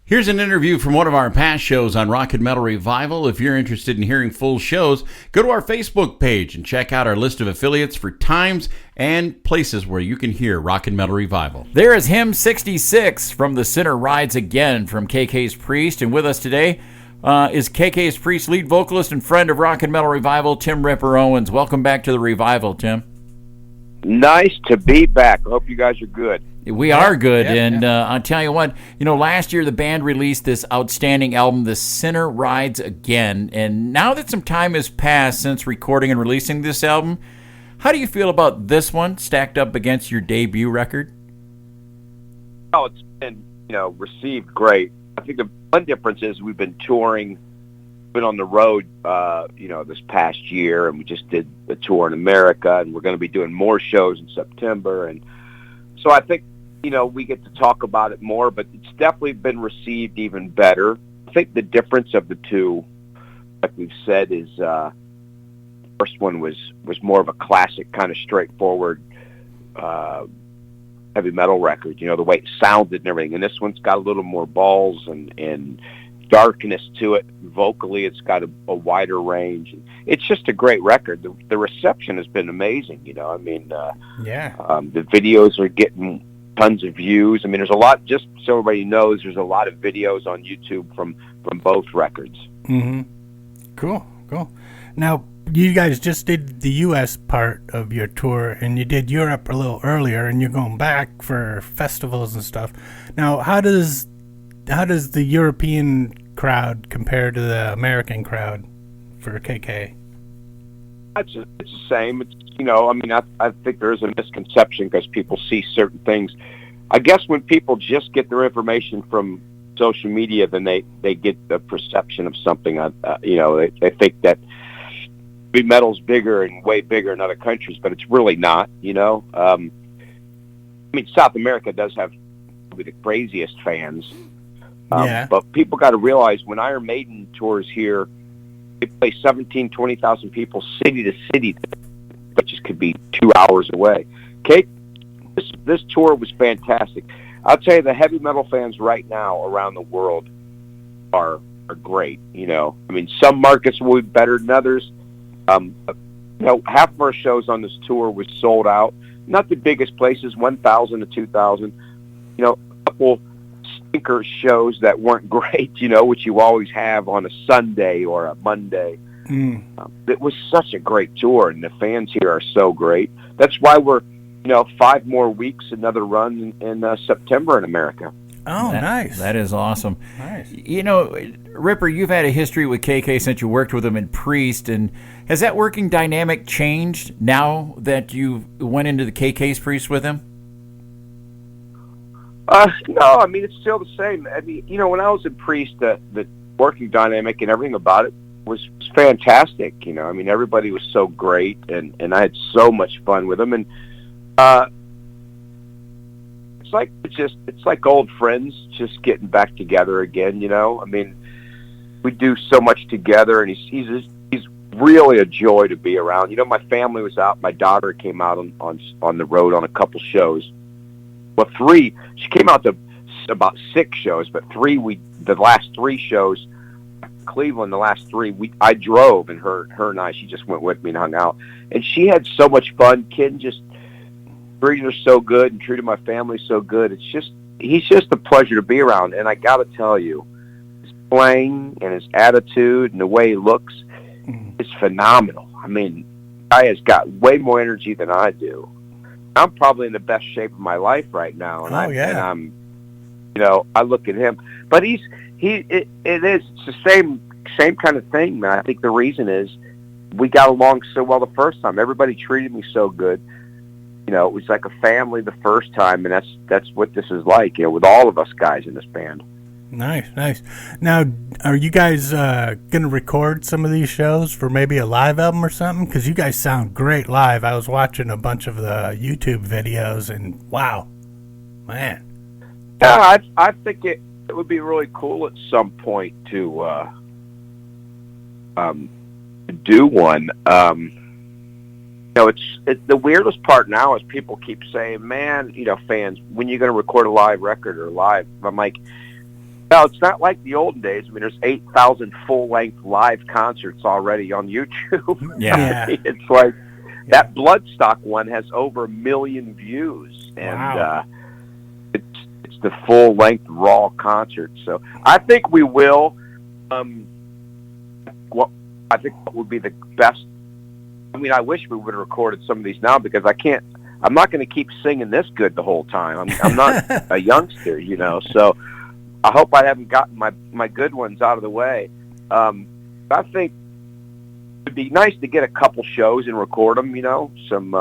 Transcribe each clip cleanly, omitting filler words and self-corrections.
Here's an interview from one of our past shows on Rock and Metal Revival. If you're interested in hearing full shows, go to our Facebook page and check out our list of affiliates for times and places where you can hear Rock and Metal Revival. There is Hymn 66 from The Sinner Rides Again from KK's Priest. And with us today is KK's Priest lead vocalist and friend of Rock and Metal Revival, Tim Ripper Owens. Welcome back to the Revival, Tim. Nice to be back. I hope you guys are good. We are good, and I'll tell you what, last year the band released this outstanding album, The Sinner Rides Again, and now that some time has passed since recording and releasing this album, how do you feel about this one stacked up against your debut record? Oh, it's been, received great. I think the one difference is we've been touring, been on the road, this past year, and we just did the tour in America, and we're going to be doing more shows in September, and so I think, we get to talk about it more, but it's definitely been received even better. I think the difference of the two, like we've said, is the first one was more of a classic, kind of straightforward heavy metal record, the way it sounded and everything. And this one's got a little more balls and darkness to it. Vocally, it's got a wider range. It's just a great record. The reception has been amazing, the videos are getting tons of views. I mean, there's a lot, just so everybody knows, there's a lot of videos on YouTube from both records. Mm-hmm. Cool. Now, you guys just did the U.S. part of your tour, and you did Europe a little earlier, and you're going back for festivals and stuff. Now, how does the European crowd compare to the American crowd for KK? It's the same. It's, I think there is a misconception because people see certain things. I guess when people just get their information from social media, then they get the perception of something. They think that heavy metal's bigger and way bigger in other countries, but it's really not. South America does have probably the craziest fans. But people got to realize when Iron Maiden tours here, they play 17,000, 20,000 people city to city, which just could be 2 hours away. Okay, this tour was fantastic. I'll tell you, the heavy metal fans right now around the world are great. Some markets will be better than others. Half of our shows on this tour was sold out. Not the biggest places, 1,000 to 2,000. A couple stinker shows that weren't great, which you always have on a Sunday or a Monday. It was such a great tour, and the fans here are so great. That's why we're, 5 more weeks, another run in September in America. Oh, nice. That is awesome. Nice. Ripper, you've had a history with KK since you worked with him in Priest, and has that working dynamic changed now that you went into the KK's Priest with him? No, it's still the same. When I was in Priest, the working dynamic and everything about it was fantastic. Everybody was so great, and I had so much fun with them. And it's like old friends just getting back together again. We do so much together, and he's really a joy to be around. My family was out. My daughter came out on the road on a couple shows. Well, 3. She came out to about 6 shows, but the last 3 shows, Cleveland, the last 3, I drove, and her and I, she just went with me and hung out. And she had so much fun. Ken just treated her so good and treated my family so good. He's just a pleasure to be around. And I got to tell you, his playing and his attitude and the way he looks is phenomenal. Guy has got way more energy than I do. I'm probably in the best shape of my life right now, and I'm, I look at him. But it's the same kind of thing, man. I think the reason is we got along so well the first time. Everybody treated me so good. It was like a family the first time, and that's what this is like. With all of us guys in this band. Nice. Now, are you guys going to record some of these shows for maybe a live album or something? Because you guys sound great live. I was watching a bunch of the YouTube videos, and wow, man. Yeah, I think it would be really cool at some point to do one. It's the weirdest part now is people keep saying, man, fans, when you're going to record a live record or live? I'm like, Well, it's not like the olden days. I mean, there's 8,000 full-length live concerts already on YouTube. Yeah. It's like that Bloodstock one has over 1 million views, and Wow. It's the full-length raw concert. So I think we will. What would be the best? I mean, I wish we would have recorded some of these now because I can't. I'm not going to keep singing this good the whole time. I'm not a youngster, you know. So I hope I haven't gotten my good ones out of the way. I think it'd be nice to get a couple shows and record them, you know, some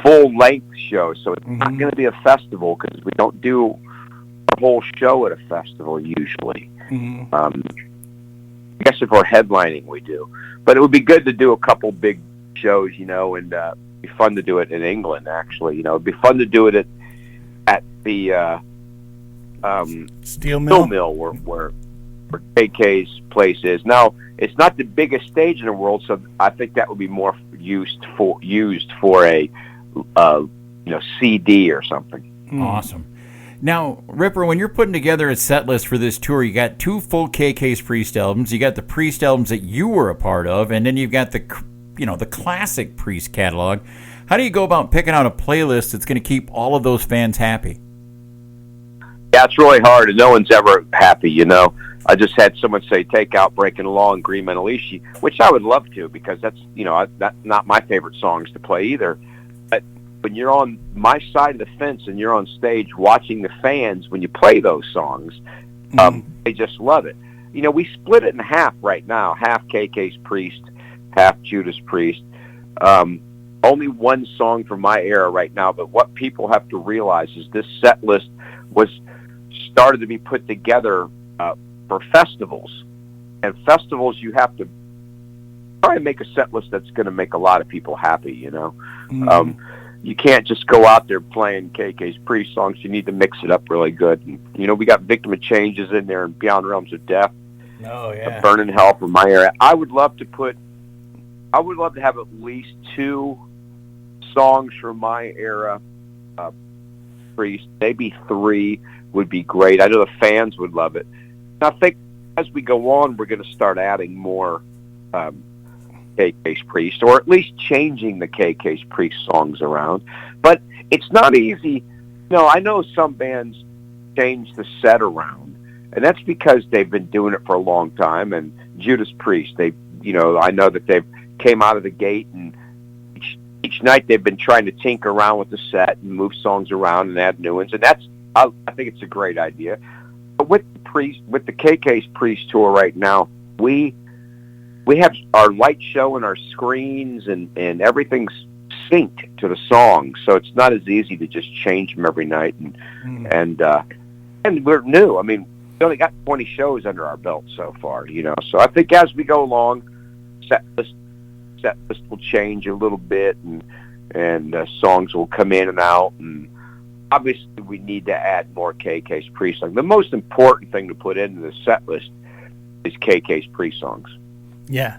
full-length shows. So it's not going to be a festival because we don't do a whole show at a festival usually. I guess if we're headlining, we do. But it would be good to do a couple big shows, you know, and it'd be fun to do it in England, actually. You know, it'd be fun to do it at the Steel Mill, where KK's place is. Now, it's not the biggest stage in the world, so I think that would be more used for a CD or something. Awesome. Now, Ripper, when you're putting together a set list for this tour, you got 2 full KK's Priest albums. You got the Priest albums that you were a part of, and then you've got the classic Priest catalog. How do you go about picking out a playlist that's going to keep all of those fans happy? Yeah, it's really hard, and no one's ever happy, you know. I just had someone say, take out Breaking the Law and Green Menalishi, which I would love to because that's, you know, that's not my favorite songs to play either. But when you're on my side of the fence and you're on stage watching the fans when you play those songs, they just love it. You know, we split it in half right now, half KK's Priest, half Judas Priest. Only one song from my era right now, but what people have to realize is this set list was started to be put together for festivals. And festivals, you have to try and make a set list that's going to make a lot of people happy, you know. You can't just go out there playing KK's Priest songs. You need to mix it up really good. And, you know, we got Victim of Changes in there and Beyond Realms of Death. Oh, yeah. Burning Hell from my era. I would love to have at least 2 songs from my era, Priest. Maybe 3 would be great. I know the fans would love it. And I think as we go on, we're going to start adding more KK's Priest, or at least changing the KK's Priest songs around. But it's not easy. You know, I know some bands change the set around, and that's because they've been doing it for a long time. And Judas Priest, I know that they've came out of the gate, and each night they've been trying to tinker around with the set and move songs around and add new ones, and I think it's a great idea. But with the KK's Priest tour right now, we have our light show and our screens and everything's synced to the song, so it's not as easy to just change them every night. And we're new. I mean, we only got 20 shows under our belt so far, you know. So I think as we go along, set list will change a little bit, and songs will come in and out. And obviously, we need to add more KK's Priest songs. The most important thing to put into the set list is KK's Priest songs. Yeah.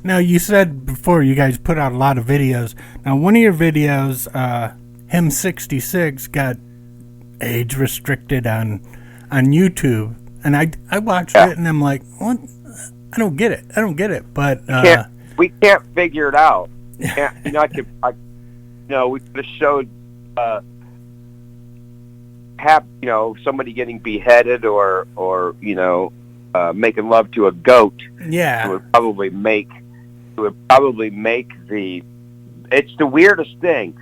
Now, you said before you guys put out a lot of videos. Now, one of your videos, Hymn 66, got age restricted on YouTube. And I watched it, and I'm like, what? I don't get it. But we can't figure it out. We could have showed somebody getting beheaded or making love to a goat. Yeah, it would probably make it's the weirdest thing.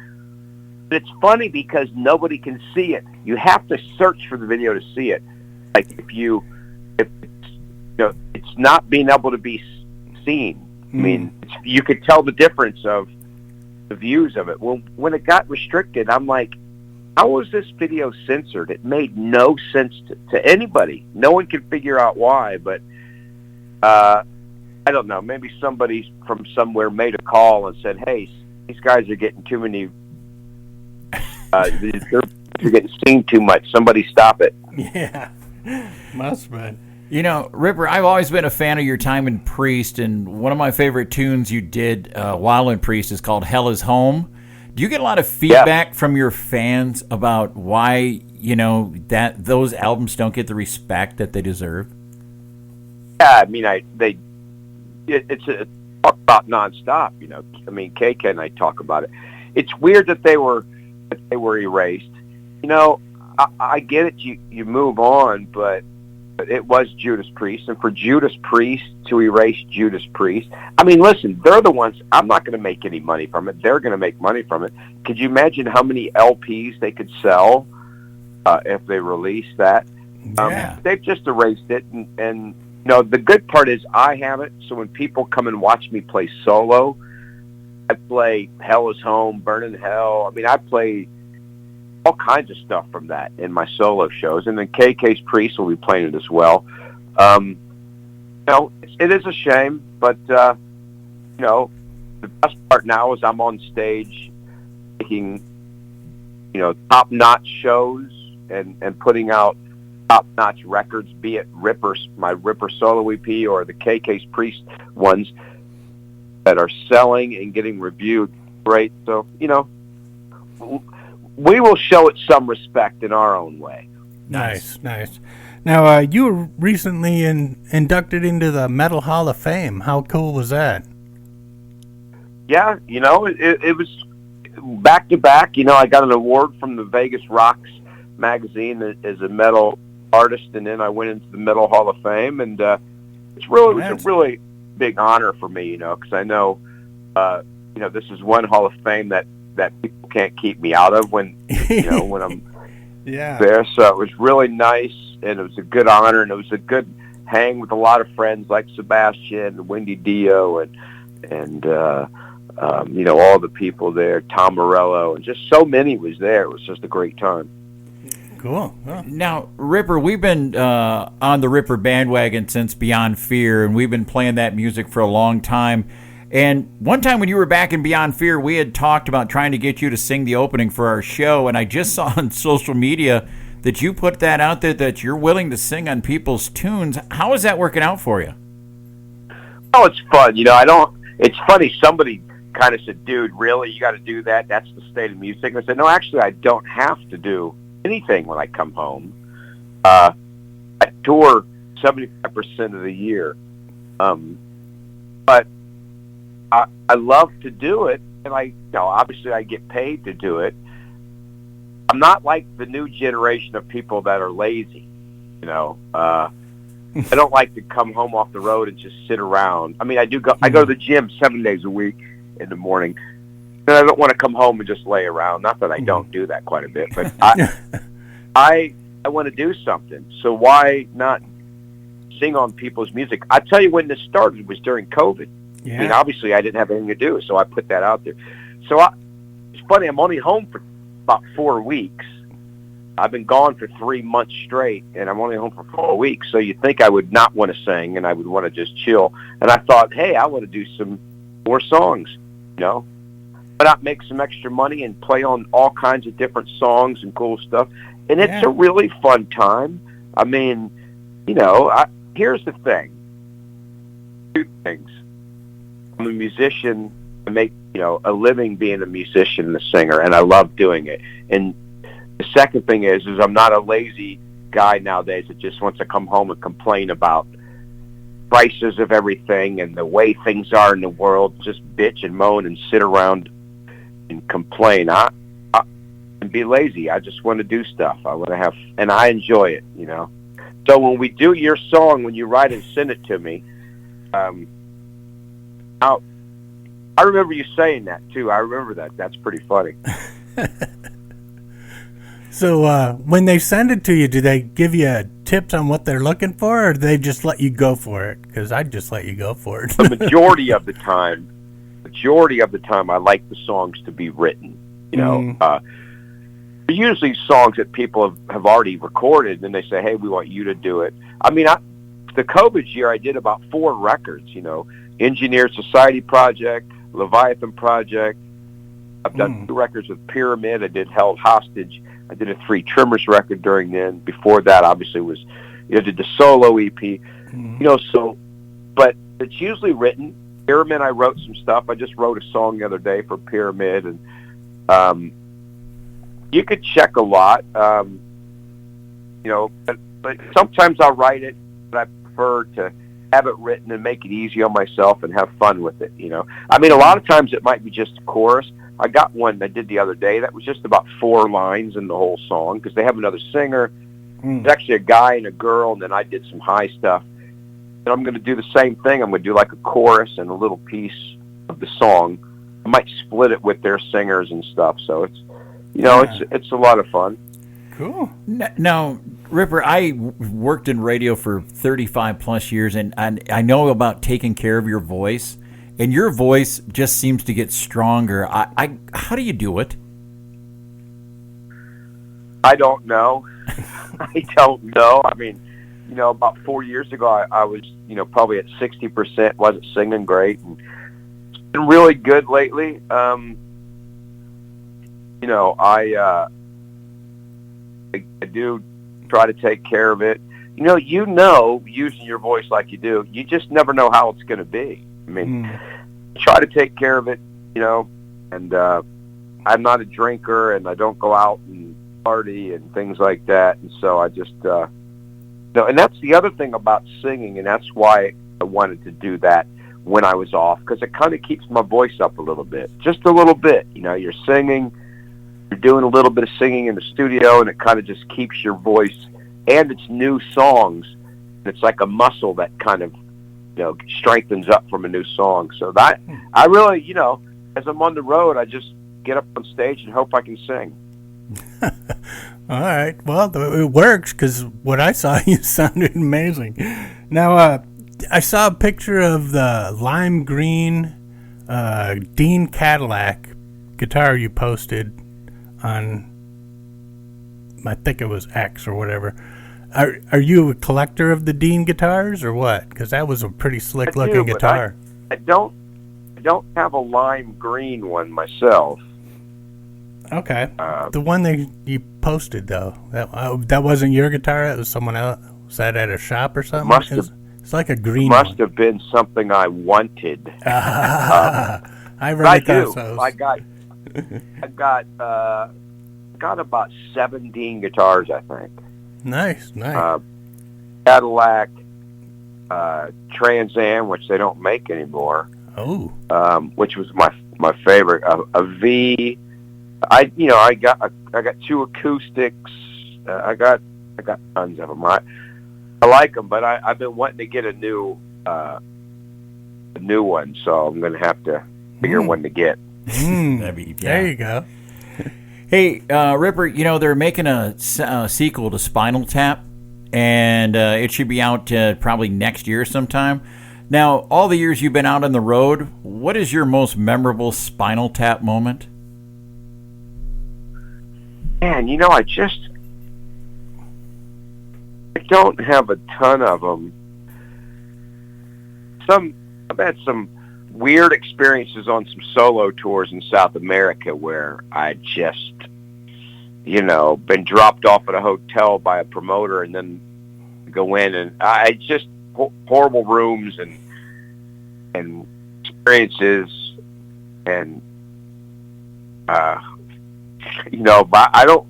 But it's funny because nobody can see it. You have to search for the video to see it. Like if it's not being able to be seen. I mean, you could tell the difference of the views of it. Well, when it got restricted, I'm like, how was this video censored? It made no sense to anybody. No one could figure out why, but I don't know. Maybe somebody from somewhere made a call and said, hey, these guys are getting too many, they're getting seen too much. Somebody stop it. Yeah, must be. You know, Ripper, I've always been a fan of your time in Priest, and one of my favorite tunes you did while in Priest is called Hell is Home. Do you get a lot of feedback from your fans about why that those albums don't get the respect that they deserve? Yeah, I mean, it's a talk about nonstop. I mean, KK and I talk about it. It's weird that they were erased. I get it. You move on, but it was Judas Priest, and for Judas Priest to erase Judas Priest, I mean, listen, they're the ones. I'm not going to make any money from it. They're going to make money from it. Could you imagine how many LPs they could sell if they released that? Yeah. They've just erased it, and the good part is I have it. So when people come and watch me play solo, I play Hell Is Home, Burning Hell. I mean, I play all kinds of stuff from that in my solo shows, and then KK's Priest will be playing it as well. It is a shame, but the best part now is I'm on stage making top-notch shows and putting out top-notch records, be it my Ripper solo EP or the KK's Priest ones that are selling and getting reviewed great. So we will show it some respect in our own way. Nice. Now, you were recently inducted into the Metal Hall of Fame. How cool was that? Yeah, it was back to back. I got an award from the Vegas Rocks magazine as a metal artist, and then I went into the Metal Hall of Fame, and it was a really big honor for me, because I know, this is one Hall of Fame that people can't keep me out of when I'm there. So it was really nice, and it was a good honor, and it was a good hang with a lot of friends like Sebastian and Wendy Dio and all the people there, Tom Morello, and just so many was there. It was just a great time. Cool. Yeah. Now, Ripper, we've been on the Ripper bandwagon since Beyond Fear, and we've been playing that music for a long time. And one time when you were back in Beyond Fear, we had talked about trying to get you to sing the opening for our show, and I just saw on social media that you put that out there, that you're willing to sing on people's tunes. How is that working out for you? Oh, it's fun. It's funny, somebody kind of said, dude, really? You got to do that? That's the state of music? And I said, no, actually, I don't have to do anything when I come home. I tour 75% of the year. But I love to do it, and obviously I get paid to do it. I'm not like the new generation of people that are lazy. I don't like to come home off the road and just sit around. I mean, I go to the gym 7 days a week in the morning, and I don't want to come home and just lay around. Not that I don't do that quite a bit, but I want to do something. So why not sing on people's music? I tell you, when this started was during COVID. Yeah. I mean, obviously, I didn't have anything to do, so I put that out there. So it's funny. I'm only home for about 4 weeks. I've been gone for 3 months straight, and I'm only home for 4 weeks. So you'd think I would not want to sing, and I would want to just chill. And I thought, hey, I want to do some more songs, Why not make some extra money and play on all kinds of different songs and cool stuff? And it's a really fun time. I mean, here's the thing. 2 things. I'm a musician. I make, a living being a musician and a singer, and I love doing it. And the second thing is I'm not a lazy guy nowadays that just wants to come home and complain about prices of everything and the way things are in the world, just bitch and moan and sit around and complain. And be lazy. I just want to do stuff. I want to have, and I enjoy it, So when we do your song, when you write and send it to me, I remember you saying that too. I remember that. That's pretty funny. So when they send it to you, do they give you tips on what they're looking for, or do they just let you go for it? Because I'd just let you go for it. The majority of the time, I like the songs to be written. Usually songs that people have already recorded, and they say, hey, we want you to do it. I mean, the COVID year, I did about 4 records, Engineer Society Project, Leviathan Project. I've done 2 records with Pyramid. I did Held Hostage. I did a 3 Trimmers record during then. Before that, obviously, did the solo EP. But it's usually written. Pyramid, I wrote some stuff. I just wrote a song the other day for Pyramid, and you could check a lot. but sometimes I'll write it, but I prefer to have it written and make it easy on myself and have fun with it. I mean, a lot of times it might be just a chorus. I got one I did the other day that was just about 4 lines in the whole song because they have another singer. It's actually a guy and a girl, and then I did some high stuff. And I'm going to do the same thing. I'm going to do like a chorus and a little piece of the song. I might split it with their singers and stuff. So it's, it's a lot of fun. Cool. Now, Ripper, I worked in radio for 35 plus years, and I know about taking care of your voice, and your voice just seems to get stronger. How do you do it? I don't know. I don't know. I mean, about 4 years ago, I was, probably at 60%, wasn't singing great, and it's been really good lately. I do try to take care of it. Using your voice like you do, you just never know how it's going to be. I mean, try to take care of it, and I'm not a drinker, and I don't go out and party and things like that, and so I just, and that's the other thing about singing, and that's why I wanted to do that when I was off, because it kind of keeps my voice up a little bit, just a little bit. You're singing, you're doing a little bit of singing in the studio, and it kind of just keeps your voice, and it's new songs. It's like a muscle that kind of, strengthens up from a new song. So that, I really, as I'm on the road, I just get up on stage and hope I can sing. All right. Well, it works because what I saw, you sounded amazing. Now, I saw a picture of the lime green Dean Cadillac guitar you posted on, I think it was X or whatever. Are you a collector of the Dean guitars or what? Because that was a pretty slick looking guitar. I don't have a lime green one myself. Okay. The one that you posted though, that wasn't your guitar. It was someone else. Was that at a shop or something? It's like a green. Must have been something I wanted. I really thought so. I got about 17 guitars, I think. Nice. Cadillac, Trans Am, which they don't make anymore. Oh. Which was my favorite. A V. I got 2 acoustics. I got tons of them. I like them, but I've been wanting to get a new one, so I'm going to have to figure one to get. There you go. Hey, Ripper, they're making a sequel to Spinal Tap, and it should be out probably next year sometime. Now, all the years you've been out on the road, what is your most memorable Spinal Tap moment? Man, I don't have a ton of them. I've had some weird experiences on some solo tours in South America where I just, been dropped off at a hotel by a promoter and then go in and I just horrible rooms and experiences and, but I don't,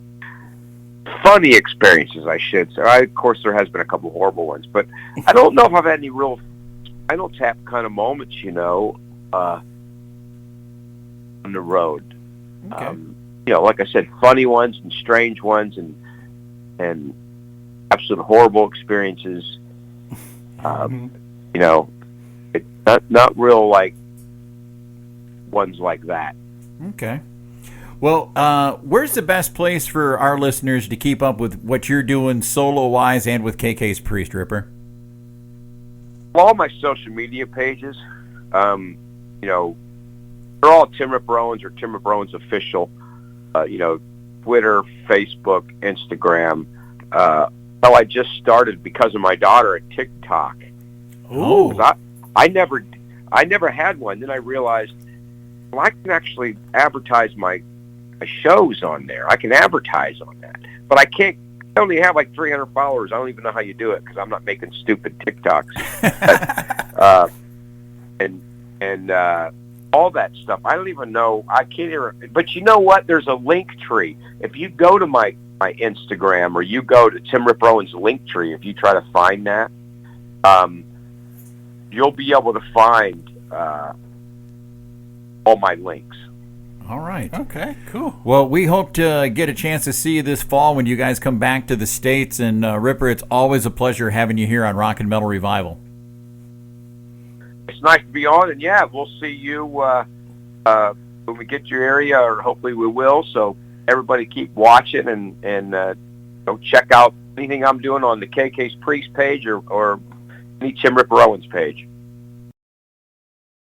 funny experiences, I should say. Of course, there has been a couple horrible ones, but I don't know if I've had any real Spinal Tap kind of moments, on the road. Okay. Like I said, funny ones and strange ones and absolute horrible experiences. Not real like ones like that. Okay. Well, where's the best place for our listeners to keep up with what you're doing solo-wise and with KK's Priest, Ripper? All my social media pages, they're all Tim Ripper Owens or Tim Ripper Owens Official. Twitter, Facebook, Instagram. I just started because of my daughter at TikTok. Oh, I never had one. Then I realized, I can actually advertise my shows on there. I can advertise on that, but I can't. I only have like 300 followers. I don't even know how you do it because I'm not making stupid TikToks. and all that stuff. I don't even know. I can't even. But you know what? There's a link tree. If you go to my my Instagram, or you go to Tim Ripper Owens Linktree, if you try to find that, you'll be able to find all my links. All right. Okay, cool. Well, we hope to get a chance to see you this fall when you guys come back to the States. And Ripper, it's always a pleasure having you here on Rock and Metal Revival. It's nice to be on, and yeah, we'll see you when we get to your area, or hopefully we will. So everybody keep watching and go check out anything I'm doing on the KK's Priest page or any Tim Ripper Owens page.